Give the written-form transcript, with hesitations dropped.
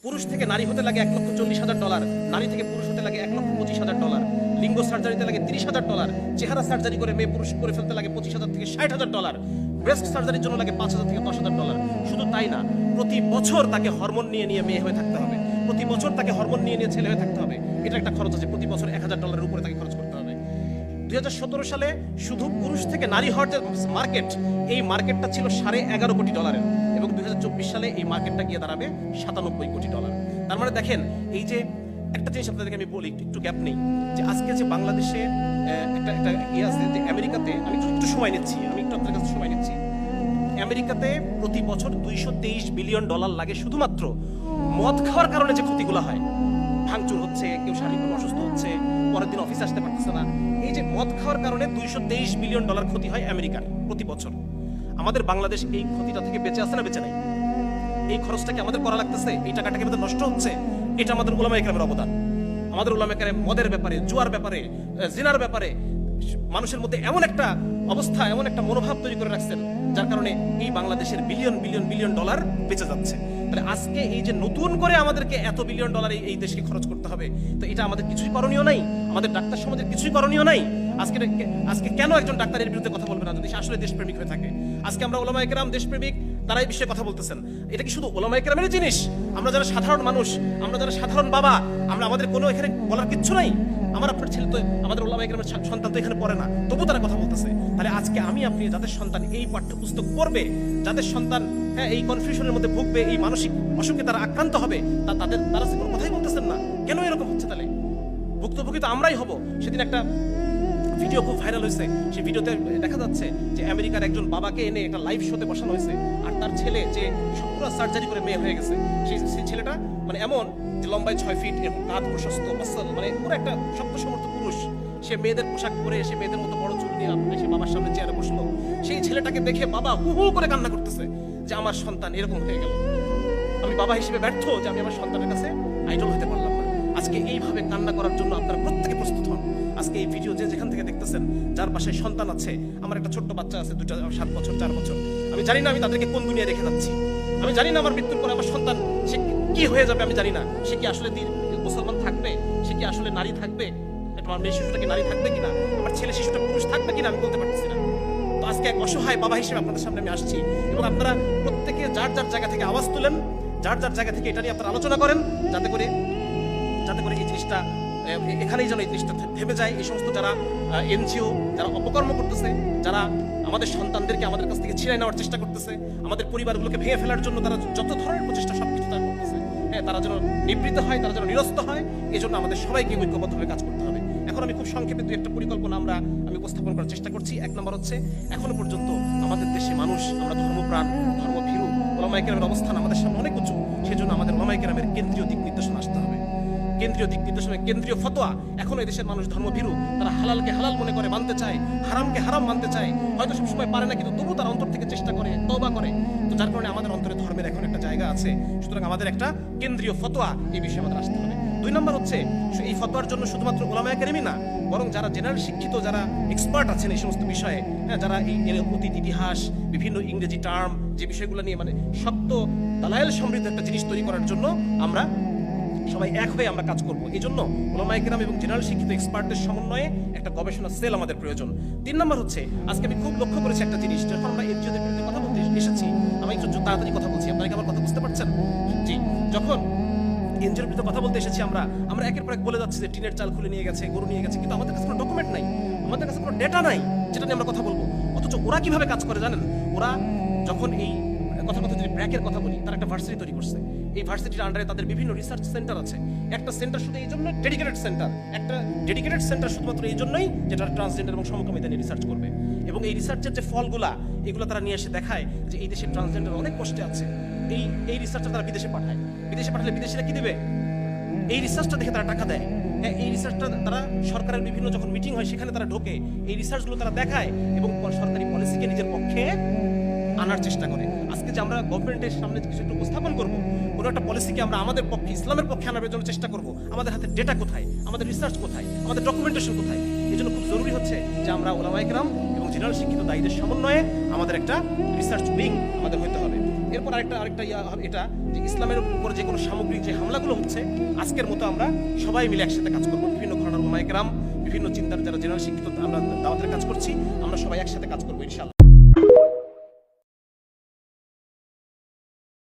পুরুষ থেকে নারী হতে লাগে $1,40,000, নারী থেকে পুরুষ হতে লাগে $1,25,000, লিঙ্গ সার্জারিতে লাগে $30,000, চেহারা সার্জারি করে মেয়ে পুরুষ করে ফেলতে লাগে $25,000 থেকে $60,000, ব্রেস্ট সার্জারির জন্য লাগে $5,000 থেকে $10,000। শুধু তাই না, প্রতি বছর তাকে হরমোন নিয়ে নিয়ে মেয়ে হয়ে থাকতে হবে, প্রতি বছর তাকে হরমোন নিয়ে নিয়ে ছেলে হয়ে থাকতে হবে। এটা একটা খরচ আছে, প্রতি বছর $1,000 উপরে তাকে খরচ করতে হবে। 2017 সালে শুধু পুরুষ থেকে নারী হওয়ার যে মার্কেট, এই মার্কেটটা ছিল $11.5 কোটি এবং 2024 সালে এই মার্কেটটা গিয়ে দাঁড়াবে $97 কোটি। তার মানে দেখেন, এই যে একটা জিনিস আপনাদেরকে আমি বলি, একটু গ্যাপ নেই, যে আজকে যে বাংলাদেশে একটা ইয়ে আছে যে আমেরিকাতে, আমি একটু সময় নিচ্ছি, আমি একটু আপনাদের কাছে সময় নিচ্ছি। আমেরিকাতে প্রতি বছর $223 বিলিয়ন লাগে শুধুমাত্র মদ খাওয়ার কারণে যে ক্ষতিগুলো হয়, ভাঙচুর হচ্ছে, কেউ শারীরিকভাবে অসুস্থ হচ্ছে, পরের দিন অফিসে আসতে পারতেছে না, এই যে মদ খাওয়ার কারণে $223 বিলিয়ন ক্ষতি হয় আমেরিকার প্রতি বছর। আমাদের বাংলাদেশ এই ক্ষতিটা থেকে বেঁচে আছে না বেঁচে নাই? এই খরচটা কি আমাদের করা লাগতেছে? এই টাকাটা কি আমাদের নষ্ট হচ্ছে? এটা আমাদের উলামায়ে কেরামের অবদান। আমাদের উলামায়ে কেরাম মদের ব্যাপারে, জুয়ার ব্যাপারে, জিনার ব্যাপারে মানুষের মধ্যে এমন একটা অবস্থা, এমন একটা মনোভাব তৈরি করে রাখছেন, যার কারণে এই বাংলাদেশের বিলিয়ন বিলিয়ন বিলিয়ন ডলার বেঁচে যাচ্ছে। তাহলে আজকে এই যে নতুন করে আমাদেরকে এত বিলিয়ন ডলার এই দেশকে খরচ করতে হবে, তো এটা আমাদের কিছুই করণীয় নাই, আমাদের ডাক্তার সমাজের কিছুই করণীয় নাই। আজকে কেন একজন ডাক্তারের বিরুদ্ধে কথা বলবে না যদি আসলে দেশপ্রেমিক হয়ে থাকে? আজকে আমরা উলামায়ে কেরাম দেশপ্রেমিক, তারা এই বিষয়ে কথা বলতেছেন। এটা কি শুধু উলামায়ে কেরামের জিনিস? আমরা যারা সাধারণ মানুষ, আমরা যারা সাধারণ বাবা, আমাদের কোনো এখানে বলার কিচ্ছু নাই? আপনার ছেলে তো, আমাদের উলামায়ে কেরামের সন্তান তো এখানে পড়ে না, তবু তারা কথা বলতেছে। তাহলে আজকে আমি আপনি যাদের সন্তান এই পাঠ্যপুস্তক পড়বে, যাদের সন্তান এই কনফিউশনের মধ্যে ভুগবে, এই মানসিক অসুখে তারা আক্রান্ত হবে, তারা কোনো কথাই বলতেছেন না। কেন এরকম হচ্ছে? তাহলে ভুক্তভোগী তো আমরাই হব। সেদিন একটা ভিডিও খুব ভাইরাল হয়েছে, সেই ভিডিওতে দেখা যাচ্ছে যে আমেরিকার একজন বাবাকে এনে একটা লাইভ শোতে বসানো হয়েছে, আর তার ছেলে যে পুরো সার্জারি করে মেয়ে হয়ে গেছে, সেই ছেলেটা মানে এমন যে লম্বায় 6 ফিট এবং কাঁধ প্রশস্ত, মাসল, মানে পুরো একটা শক্ত সমর্থ পুরুষ। সে মেয়েদের পোশাক পরে, সে মেয়েদের মতো বড় চুল নিয়ে সে বাবার সামনে চেয়ারে বসলো। সেই ছেলেটাকে দেখে বাবা হু হু করে কান্না করতেছে যে আমার সন্তান এরকম হয়ে গেল, আমি বাবা হিসেবে ব্যর্থ যে আমি আমার সন্তানের কাছে আইডল হতে পারলাম না। আজকে এইভাবে কান্না করার জন্য আপনারা প্রত্যেকে প্রস্তুত হন। আজকে এই ভিডিও যে যেখান থেকে দেখতেছেন, যার বাসায় সন্তান আছে, আমার একটা ছোট্ট বাচ্চা আছে, 7 বছর 4 বছর, আমি জানি না আমি তাদেরকে কোন দুনিয়ায় রেখে যাচ্ছি। আমি জানি না আমার মৃত্যুর পরে আমার সন্তান সে কি হয়ে যাবে, আমি জানি না। সে কি আসলে মুসলমান থাকবে, সে কি আসলে নারী থাকবে, আমার মেয়ে শিশুটা কি নারী থাকবে কিনা, আমার ছেলে শিশুটা পুরুষ থাকবে কিনা, আমি বলতে পারতেছি না। তো আজকে এক অসহায় বাবা হিসেবে আপনাদের সামনে আমি আসছি, এবং আপনারা প্রত্যেকে যার যার জায়গা থেকে আওয়াজ তুলেন, যার যার জায়গা থেকে এটা নিয়ে আপনারা আলোচনা করেন, যাতে করে এই জিনিসটা এখানেই যেন এই জিনিসটা থেমে যায়। এই সমস্ত যারা এনজিও, যারা অপকর্ম করতেছে, যারা আমাদের সন্তানদেরকে আমাদের কাছ থেকে ছিনাই নেওয়ার চেষ্টা করতেছে, আমাদের পরিবারগুলোকে ভেঙে ফেলার জন্য তারা যত ধরনের প্রচেষ্টা সবকিছু তারা করতেছে, তারা যেন নিবৃত্ত হয়, তারা যেন নিরস্ত হয়, এই জন্য আমাদের সবাইকে ঐক্যবদ্ধভাবে কাজ করতে হবে। এখন আমি খুব সংক্ষেপে একটা পরিকল্পনা আমি উপস্থাপন করার চেষ্টা করছি। 1 নম্বর হচ্ছে, এখনো পর্যন্ত আমাদের দেশে মানুষ, আমরা ধর্মপ্রাণ, ধর্মভীরু, উলামায়ে কেরামের অবস্থান আমাদের সামনে অনেক উঁচু। সেজন্য আমাদের উলামায়ে কেরামের কেন্দ্রীয় দিক নির্দেশনা আসতে হবে, কেন্দ্রীয় দিক নির্দেশনা, কেন্দ্রীয় ফতোয়া। এখন এই দেশের মানুষ ধর্মভীরু, তারা হালালকে হালাল মনে করে মানতে চায়, হারামকে হারাম মানতে চায়। হয়তো সবসময় পারে না, কিন্তু তবু তারা অন্তর থেকে চেষ্টা করে, তওবা করে। তো যার কারণে আমাদের অন্তরে ধর্মের এখন একটা জায়গা আছে। সুতরাং আমাদের একটা কেন্দ্রীয় ফতোয়া এই বিষয়ে আমাদের আসতে হবে। 2 নম্বর হচ্ছে, এই ফতোয়ার জন্য শুধুমাত্র উলামায়ে কেরামই না, বরং যারা জেনারেল শিক্ষিত, যারা এক্সপার্ট আছেন এই সমস্ত বিষয়ে, যারা এই অতীত ইতিহাস, বিভিন্ন ইংরেজি টার্ম, যে বিষয়গুলো নিয়ে মানে শক্ত দালায়েল সমৃদ্ধ একটা জিনিস তৈরি করার জন্য আমরা সবাই এক হয়ে আমরা কাজ করব। এই জন্য উলামায়ে কেরাম এবং জেনারেল শিক্ষিত এক্সপার্টদের সমন্বয়ে একটা গবেষণা সেল আমাদের প্রয়োজন। 3 নম্বর হচ্ছে, আজকে আমি খুব লক্ষ্য করেছি একটা জিনিস, যখন আমরা এনজিওদের বিরুদ্ধে কথা বলতে এসেছি, আমি একটু তাড়াতাড়ি কথা বলছি, আপনারা কি আমার কথা বুঝতে পারছেন? জি, যখন এনজিওর বিরুদ্ধে কথা বলতে এসেছি, আমরা একের পর এক বলে যাচ্ছি যে টিনের চাল খুলে নিয়ে গেছে, গরু নিয়ে গেছে, কিন্তু আমাদের কাছে কোনো ডকুমেন্ট নাই, আমাদের কাছে কোনো ডেটা নাই যেটা নিয়ে আমরা কথা বলবো। অথচ ওরা কিভাবে কাজ করে জানেন? ওরা যখন এই কথা যদি ব্র্যাকের কথা বলি, তারা একটা ভার্সিটি তৈরি করছে। এই ভার্সিটির আন্ডারে তাদের বিভিন্ন রিসার্চ সেন্টার আছে। একটা সেন্টার শুধু এই জন্য ডেডিকেটেড সেন্টার, শুধুমাত্র এই জন্যই যেটা ট্রান্সজেন্ডার এবং সমকামিতা নিয়ে রিসার্চ করবে। এবং এই রিসার্চের যে ফলগুলা, এগুলো তারা নিয়ে এসে দেখায় যে এই দেশের ট্রান্সজেন্ডার অনেক কষ্টে আছে। এই রিসার্চটা তারা বিদেশে পাঠালে বিদেশিরা কি দেবে? এই রিসার্চটা দেখে তারা টাকা দেয়। এই রিসার্চটা তারা সরকারের বিভিন্ন যখন মিটিং হয় সেখানে তারা ঢোকে, এই রিসার্চগুলো তারা দেখায় এবং সরকারি পলিসিকে নিজের পক্ষে আনার চেষ্টা করে। আজকে যে আমরা গভর্নমেন্টের সামনে কিছু একটু উপস্থাপন করবো, কোনো একটা পলিসিকে আমরা আমাদের পক্ষে, ইসলামের পক্ষে আনার জন্য চেষ্টা করব, আমাদের হাতে ডেটা কোথায়, আমাদের রিসার্চ কোথায়, আমাদের ডকুমেন্টেশন কোথায়? এই জন্য খুব জরুরি হচ্ছে যে আমরা উলামায়ে কেরাম এবং জেনারেল শিক্ষিত দায়ীদের সমন্বয়ে আমাদের একটা রিসার্চ উইং আমাদের হতে হবে। এরপর আরেকটা ইয়া হবে এটা যে ইসলামের উপর যে কোনো সামগ্রিক যে হামলাগুলো হচ্ছে আজকের মতো আমরা সবাই মিলে একসাথে কাজ করবো। বিভিন্ন ঘটনার ওলামায়ে কেরাম, বিভিন্ন চিন্তার যারা জেনারেল শিক্ষিত আমরা দাওয়াতের কাজ করছি, আমরা সবাই একসাথে কাজ করবো ইনশাআল্লাহ।